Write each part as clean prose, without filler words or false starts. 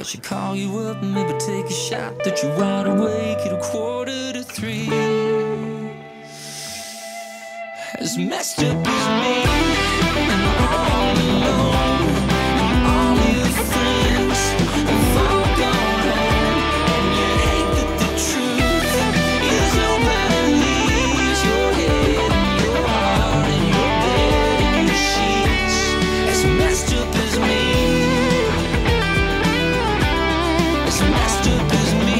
should call you up and maybe take a shot that you're wide awake at 2:45. As messed up as me, and all alone, and all your friends have all gone home, and you hate that the truth is nobody leaves your head and your heart and your bed and your sheets. As messed up as me, as messed up as me.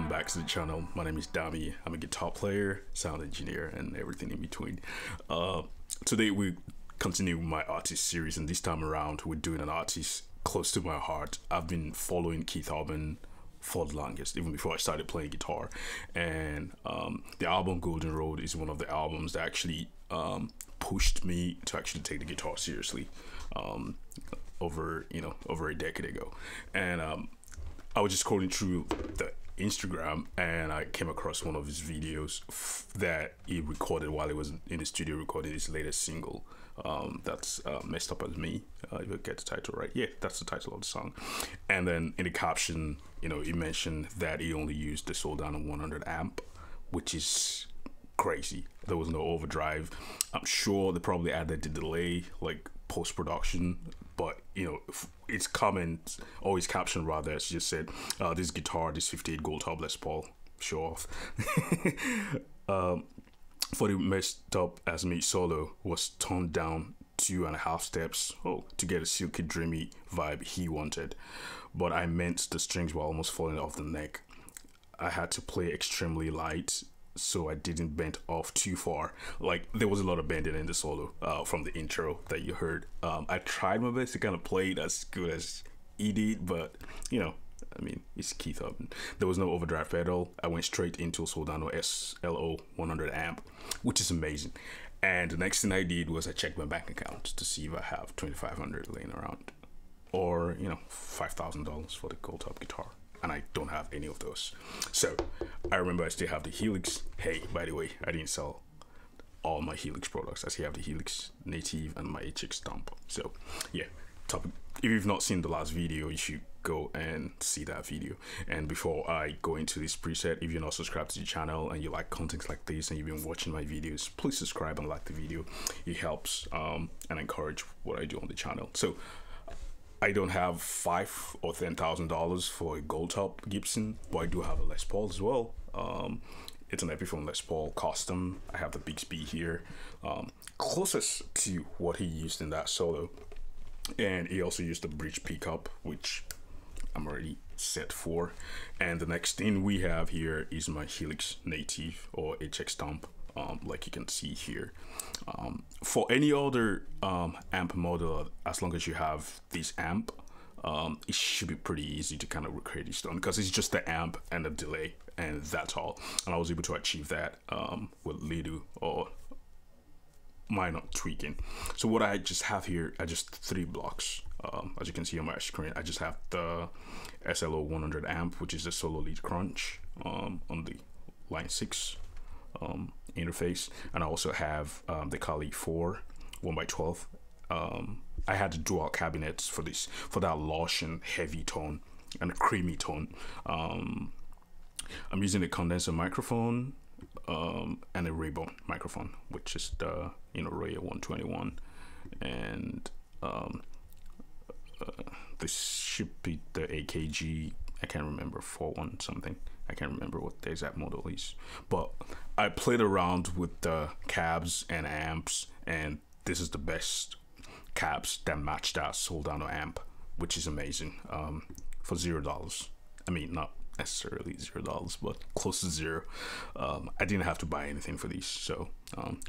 Back to the channel. My name is Dami. I'm a guitar player, sound engineer, and everything in between. Today we continue my artist series, and this time around we're doing an artist close to my heart. I've been following Keith Urban for the longest, even before I started playing guitar, and the album Golden Road is one of the albums that actually pushed me to actually take the guitar seriously over a decade ago. And I was just scrolling through the Instagram and I came across one of his videos that he recorded while he was in the studio recording his latest single. That's Messed Up As Me, if I get the title right. Yeah, that's the title of the song. And then in the caption, he mentioned that he only used the Soldano 100 amp, which is crazy. There was no overdrive. I'm sure they probably added the delay, like post-production, but its comment, or his caption rather, as just said, this guitar, this 58 Gold Top Les Paul, show off. For the Messed Up As Me solo was toned down 2.5 steps to get a silky dreamy vibe he wanted, but I meant the strings were almost falling off the neck. I had to play extremely light so I didn't bend off too far. Like, there was a lot of bending in the solo from the intro that you heard. I tried my best to kind of play it as good as he did, but it's Keith Urban. There was no overdrive pedal. I went straight into a Soldano SLO100 amp, which is amazing. And the next thing I did was I checked my bank account to see if I have $2,500 laying around, or $5,000 for the Gold Top guitar. And I don't have any of those. So I remember I still have the Helix. Hey, by the way, I didn't sell all my Helix products. I still have the Helix Native and my HX Stomp. So yeah, topic. If you've not seen the last video, you should go and see that video. And before I go into this preset, if you're not subscribed to the channel and you like content like this and you've been watching my videos, please subscribe and like the video. It helps and encourage what I do on the channel. So I don't have $5,000 or $10,000 for a Gold Top Gibson, but I do have a Les Paul as well. It's an Epiphone Les Paul custom. I have the Bixby here, closest to what he used in that solo. And he also used the bridge pickup, which I'm already set for. And the next thing we have here is my Helix Native or HX Stomp. Like you can see here. For any other amp model, as long as you have this amp, it should be pretty easy to kind of recreate this tone, because it's just the amp and the delay, and that's all. And I was able to achieve that with little or minor tweaking. So what I just have here are just 3 blocks. As you can see on my screen, I just have the SLO100 amp, which is the solo lead crunch on the line 6 interface, and I also have the Kali 4 1x12. I had the dual cabinets for this, for that lush and heavy tone and creamy tone. I'm using a condenser microphone and a Ray-Ban microphone, which is the Roya 121, and this should be the AKG, I can't remember, 41 something. I can't remember what the exact model is, but I played around with the cabs and amps, and this is the best cabs that match that Soldano amp, which is amazing, for $0. I mean, not necessarily $0, but close to zero. I didn't have to buy anything for these. So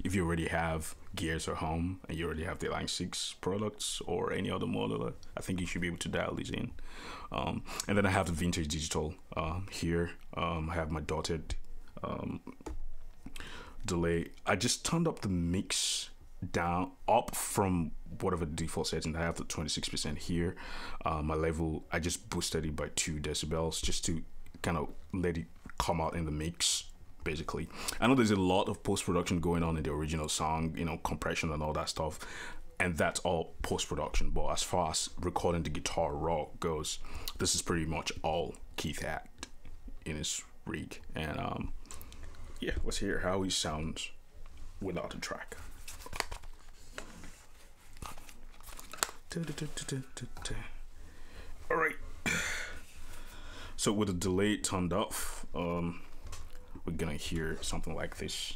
if you already have gears at home and you already have the line 6 products or any other model, I think you should be able to dial these in. And then I have the vintage digital here. I have my dotted delay. I just turned up the mix down up from whatever the default setting. I have the 26% here. My level, I just boosted it by 2 decibels just to kind of let it come out in the mix. Basically, I know there's a lot of post-production going on in the original song, you know, compression and all that stuff, and that's all post-production. But as far as recording the guitar raw goes, this is pretty much all Keith had in his rig. And yeah, let's hear how he sounds without a track. All right, so with the delay turned off, we're gonna hear something like this.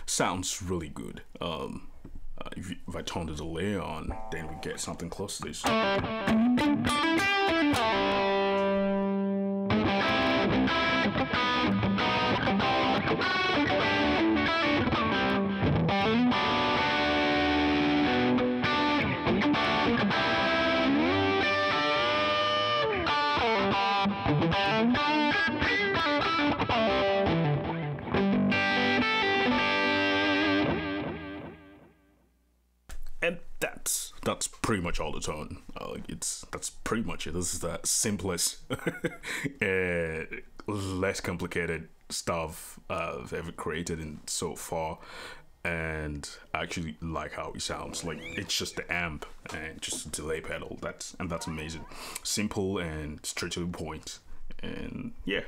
Sounds really good. If I turn the delay on, then we get something close to this. And that's pretty much all the tone. That's pretty much it. This is the simplest, less complicated stuff I've ever created in so far, and I actually like how it sounds. Like, it's just the amp and just a delay pedal. That's amazing. Simple and straight to the point. And yeah,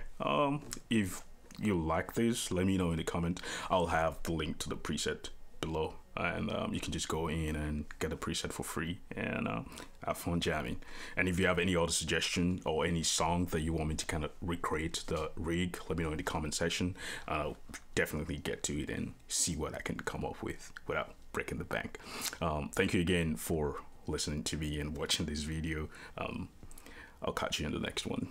if you like this, let me know in the comment. I'll have the link to the preset below, and you can just go in and get a preset for free and have fun jamming. And if you have any other suggestion or any song that you want me to kind of recreate the rig, let me know in the comment section. I'll definitely get to it and see what I can come up with without breaking the bank. Thank you again for listening to me and watching this video. I'll catch you in the next one.